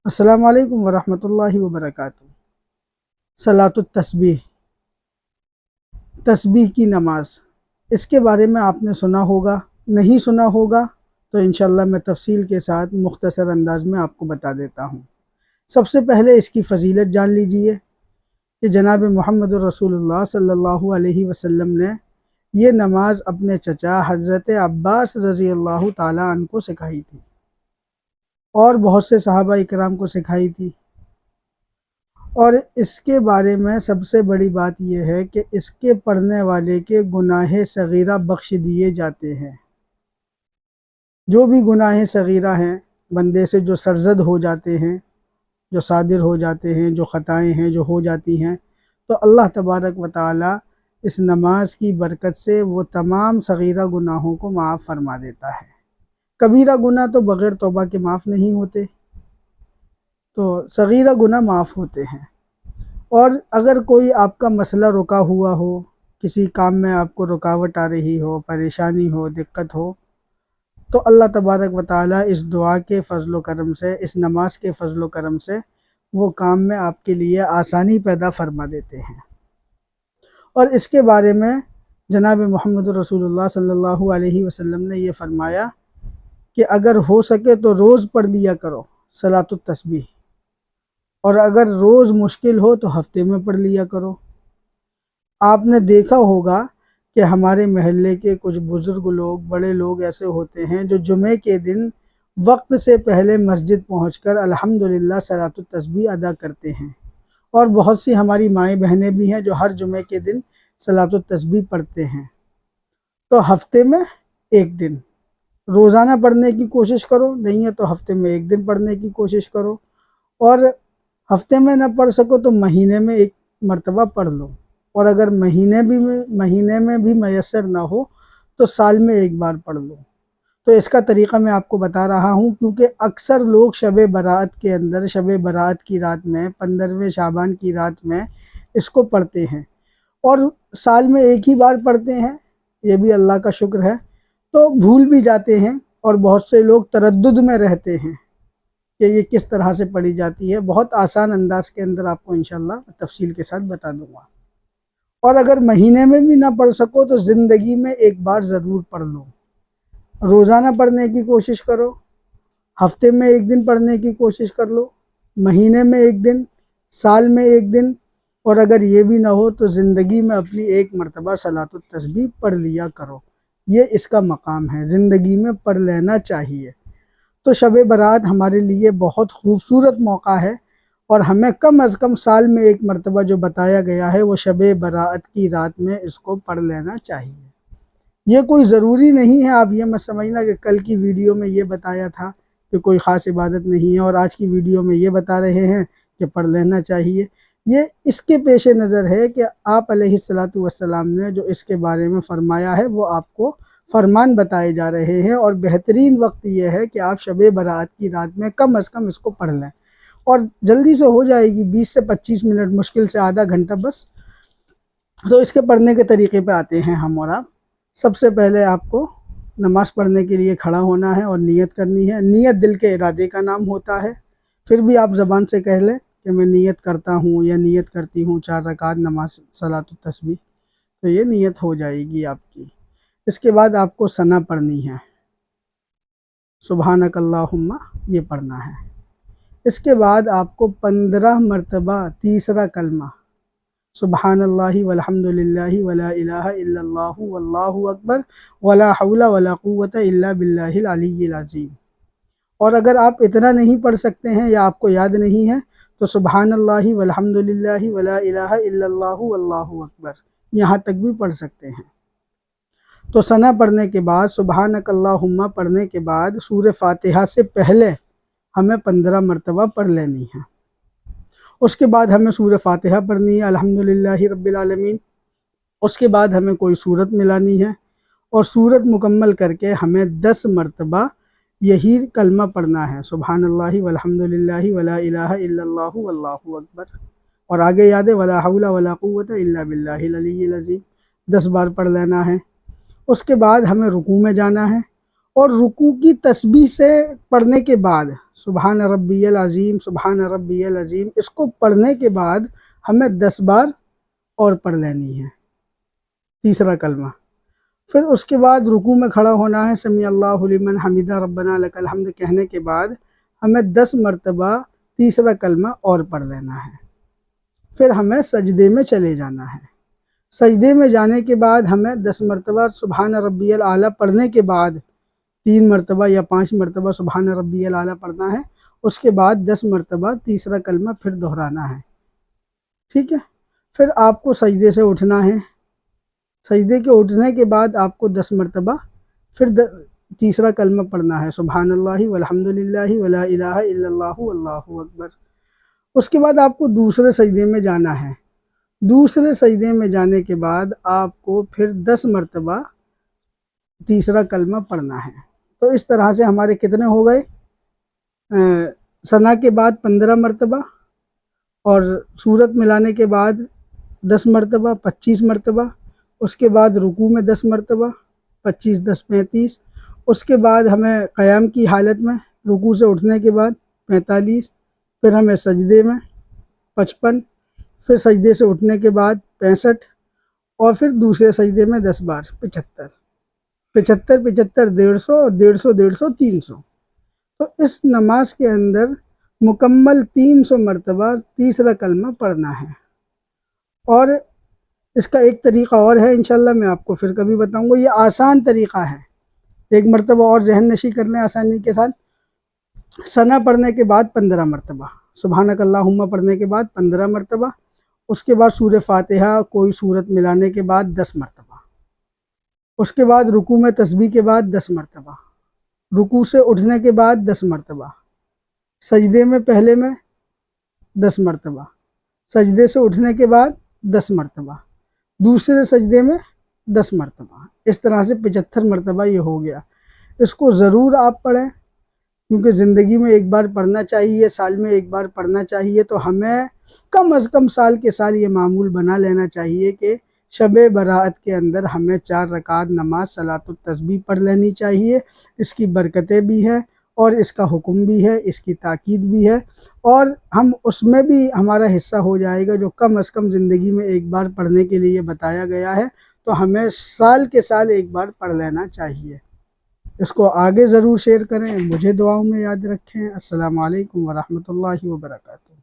السلام علیکم ورحمۃ اللہ وبرکاتہ۔ صلاۃ التسبیح، تسبیح کی نماز، اس کے بارے میں آپ نے سنا ہوگا، نہیں سنا ہوگا تو انشاءاللہ میں تفصیل کے ساتھ مختصر انداز میں آپ کو بتا دیتا ہوں۔ سب سے پہلے اس کی فضیلت جان لیجئے کہ جناب محمد رسول اللہ صلی اللہ علیہ وسلم نے یہ نماز اپنے چچا حضرت عباس رضی اللہ تعالیٰ عنہ کو سکھائی تھی اور بہت سے صحابہ اکرام کو سکھائی تھی۔ اور اس کے بارے میں سب سے بڑی بات یہ ہے کہ اس کے پڑھنے والے کے گناہ صغیرہ بخش دیے جاتے ہیں۔ جو بھی گناہ صغیرہ ہیں بندے سے جو سرزد ہو جاتے ہیں، جو صادر ہو جاتے ہیں، جو خطائیں ہیں جو ہو جاتی ہیں، تو اللہ تبارک و تعالی اس نماز کی برکت سے وہ تمام صغیرہ گناہوں کو معاف فرما دیتا ہے۔ کبیرہ گناہ تو بغیر توبہ کے معاف نہیں ہوتے، تو صغیرہ گناہ معاف ہوتے ہیں۔ اور اگر کوئی آپ کا مسئلہ رکا ہوا ہو، کسی کام میں آپ کو رکاوٹ آ رہی ہو، پریشانی ہو، دقت ہو، تو اللہ تبارک و تعالیٰ اس دعا کے فضل و کرم سے، اس نماز کے فضل و کرم سے وہ کام میں آپ کے لیے آسانی پیدا فرما دیتے ہیں۔ اور اس کے بارے میں جناب محمد رسول اللہ صلی اللہ علیہ وسلم نے یہ فرمایا کہ اگر ہو سکے تو روز پڑھ لیا کرو صلاۃ التسبیح، اور اگر روز مشکل ہو تو ہفتے میں پڑھ لیا کرو۔ آپ نے دیکھا ہوگا کہ ہمارے محلے کے کچھ بزرگ لوگ، بڑے لوگ ایسے ہوتے ہیں جو جمعے کے دن وقت سے پہلے مسجد پہنچ کر الحمدللہ صلاۃ التسبیح ادا کرتے ہیں، اور بہت سی ہماری مائیں بہنیں بھی ہیں جو ہر جمعے کے دن صلاۃ التسبیح پڑھتے ہیں۔ تو ہفتے میں ایک دن روزانہ پڑھنے کی کوشش کرو، نہیں ہے تو ہفتے میں ایک دن پڑھنے کی کوشش کرو، اور ہفتے میں نہ پڑھ سکو تو مہینے میں ایک مرتبہ پڑھ لو، اور اگر مہینے میں بھی میسر نہ ہو تو سال میں ایک بار پڑھ لو۔ تو اس کا طریقہ میں آپ کو بتا رہا ہوں، کیونکہ اکثر لوگ شب برات کے اندر، شب برات کی رات میں، 15ویں شعبان کی رات میں اس کو پڑھتے ہیں، اور سال میں ایک ہی بار پڑھتے ہیں، یہ بھی اللہ کا شکر ہے، تو بھول بھی جاتے ہیں، اور بہت سے لوگ تردد میں رہتے ہیں کہ یہ کس طرح سے پڑھی جاتی ہے۔ بہت آسان انداز کے اندر آپ کو انشاءاللہ تفصیل کے ساتھ بتا دوں گا۔ اور اگر مہینے میں بھی نہ پڑھ سکو تو زندگی میں ایک بار ضرور پڑھ لو۔ روزانہ پڑھنے کی کوشش کرو، ہفتے میں ایک دن پڑھنے کی کوشش کر لو، مہینے میں ایک دن، سال میں ایک دن، اور اگر یہ بھی نہ ہو تو زندگی میں اپنی ایک مرتبہ صلاۃ التسبیح پڑھ لیا کرو۔ یہ اس کا مقام ہے، زندگی میں پڑھ لینا چاہیے۔ تو شب برات ہمارے لیے بہت خوبصورت موقع ہے، اور ہمیں کم از کم سال میں ایک مرتبہ جو بتایا گیا ہے وہ شب برات کی رات میں اس کو پڑھ لینا چاہیے۔ یہ کوئی ضروری نہیں ہے، آپ یہ مت سمجھنا کہ کل کی ویڈیو میں یہ بتایا تھا کہ کوئی خاص عبادت نہیں ہے، اور آج کی ویڈیو میں یہ بتا رہے ہیں کہ پڑھ لینا چاہیے۔ یہ اس کے پیش نظر ہے کہ آپ علیہ السلام نے جو اس کے بارے میں فرمایا ہے وہ آپ کو فرمان بتائے جا رہے ہیں، اور بہترین وقت یہ ہے کہ آپ شب برات کی رات میں کم از کم اس کو پڑھ لیں، اور جلدی سے ہو جائے گی، 20 سے 25 منٹ، مشکل سے آدھا گھنٹہ بس۔ تو اس کے پڑھنے کے طریقے پہ آتے ہیں ہم اور آپ۔ سب سے پہلے آپ کو نماز پڑھنے کے لیے کھڑا ہونا ہے اور نیت کرنی ہے۔ نیت دل کے ارادے کا نام ہوتا ہے، پھر بھی آپ زبان سے کہہ لیں کہ میں نیت کرتا ہوں یا نیت کرتی ہوں 4 رکعت نماز صلاۃ التسبیح، تو یہ نیت ہو جائے گی آپ کی۔ اس کے بعد آپ کو ثنا پڑھنی ہے، سبحانک اللہم، یہ پڑھنا ہے۔ اس کے بعد آپ کو 15 مرتبہ تیسرا کلمہ سبحان اللہ والحمد للہ ولا الہ الا اللہ واللہ اکبر ولا حول ولا قوت الا باللہ العلی العظیم۔ اور اگر آپ اتنا نہیں پڑھ سکتے ہیں یا آپ کو یاد نہیں ہے تو سبحان اللہ والحمد للہ ولا الہ الا اللہ واللہ اکبر، یہاں تک بھی پڑھ سکتے ہیں۔ تو ثنا پڑھنے کے بعد، سبحانک اللہم پڑھنے کے بعد، سورہ فاتحہ سے پہلے ہمیں 15 مرتبہ پڑھ لینی ہے۔ اس کے بعد ہمیں سورہ فاتحہ پڑھنی ہے، الحمدللہ رب العالمین۔ اس کے بعد ہمیں کوئی سورت ملانی ہے، اور سورت مکمل کر کے ہمیں 10 مرتبہ یہی کلمہ پڑھنا ہے، سبحان اللہ والحمد للہ ولا الہ الا اللہ واللہ اکبر، اور آگے یاد ہے ولا حول ولا قوت الا باللہ العلی العظیم، 10 بار پڑھ لینا ہے۔ اس کے بعد ہمیں رکوع میں جانا ہے، اور رکوع کی تسبیح سے پڑھنے کے بعد سبحان ربی العظیم سبحان ربی العظیم، اس کو پڑھنے کے بعد ہمیں 10 بار اور پڑھ لینی ہے تیسرا کلمہ۔ پھر اس کے بعد رکوع میں کھڑا ہونا ہے، سمیع اللہ لمن حمدہ ربنا لک الحمد کہنے کے بعد ہمیں 10 مرتبہ تیسرا کلمہ اور پڑھ لینا ہے۔ پھر ہمیں سجدے میں چلے جانا ہے۔ سجدے میں جانے کے بعد ہمیں 10 مرتبہ سبحان ربی الاعلیٰ پڑھنے کے بعد 3 مرتبہ یا 5 مرتبہ سبحان ربی الاعلیٰ پڑھنا ہے، اس کے بعد 10 مرتبہ تیسرا کلمہ پھر دہرانا ہے، ٹھیک ہے۔ پھر آپ کو سجدے سے اٹھنا ہے، سجدے کے اٹھنے کے بعد آپ کو 10 مرتبہ پھر تیسرا کلمہ پڑھنا ہے، سبحان اللہ والحمد للہ ولا الہ الا اللہ واللہ اکبر۔ اس کے بعد آپ کو دوسرے سجدے میں جانا ہے، دوسرے سجدے میں جانے کے بعد آپ کو پھر 10 مرتبہ تیسرا کلمہ پڑھنا ہے۔ تو اس طرح سے ہمارے کتنے ہو گئے؟ ثنا کے بعد 15 مرتبہ اور سورت ملانے کے بعد 10 مرتبہ 25 مرتبہ، اس کے بعد رکوع میں 10 مرتبہ 25 10 35، اس کے بعد ہمیں قیام کی حالت میں رکوع سے اٹھنے کے بعد 45، پھر ہمیں سجدے میں 55، پھر سجدے سے اٹھنے کے بعد 65، اور پھر دوسرے سجدے میں 10 بار 75 75 75 150 اور 150 150 300۔ تو اس نماز کے اندر مکمل 300 مرتبہ تیسرا کلمہ پڑھنا ہے۔ اور اس کا ایک طریقہ اور ہے، انشاءاللہ میں آپ کو پھر کبھی بتاؤں گا، یہ آسان طریقہ ہے، ایک مرتبہ اور ذہن نشی کر لیں آسانی کے ساتھ۔ ثنا پڑھنے کے بعد 15 مرتبہ، سبحانک اللہم پڑھنے کے بعد 15 مرتبہ، اس کے بعد سورہ فاتحہ کوئی سورت ملانے کے بعد 10 مرتبہ، اس کے بعد رکوع میں تسبیح کے بعد 10 مرتبہ، رکوع سے اٹھنے کے بعد 10 مرتبہ، سجدے میں پہلے میں 10 مرتبہ، سجدے سے اٹھنے کے بعد 10 مرتبہ، دوسرے سجدے میں 10 مرتبہ، اس طرح سے 75 مرتبہ یہ ہو گیا۔ اس کو ضرور آپ پڑھیں، کیونکہ زندگی میں ایک بار پڑھنا چاہیے، سال میں ایک بار پڑھنا چاہیے۔ تو ہمیں کم از کم سال کے سال یہ معمول بنا لینا چاہیے کہ شب برات کے اندر ہمیں 4 رکعت نماز صلاۃ التسبیح پڑھ لینی چاہیے۔ اس کی برکتیں بھی ہیں اور اس کا حکم بھی ہے، اس کی تاکید بھی ہے، اور ہم اس میں بھی ہمارا حصہ ہو جائے گا جو کم از کم زندگی میں ایک بار پڑھنے کے لیے بتایا گیا ہے۔ تو ہمیں سال کے سال ایک بار پڑھ لینا چاہیے۔ اس کو آگے ضرور شیئر کریں، مجھے دعاؤں میں یاد رکھیں۔ السلام علیکم ورحمۃ اللہ وبرکاتہ۔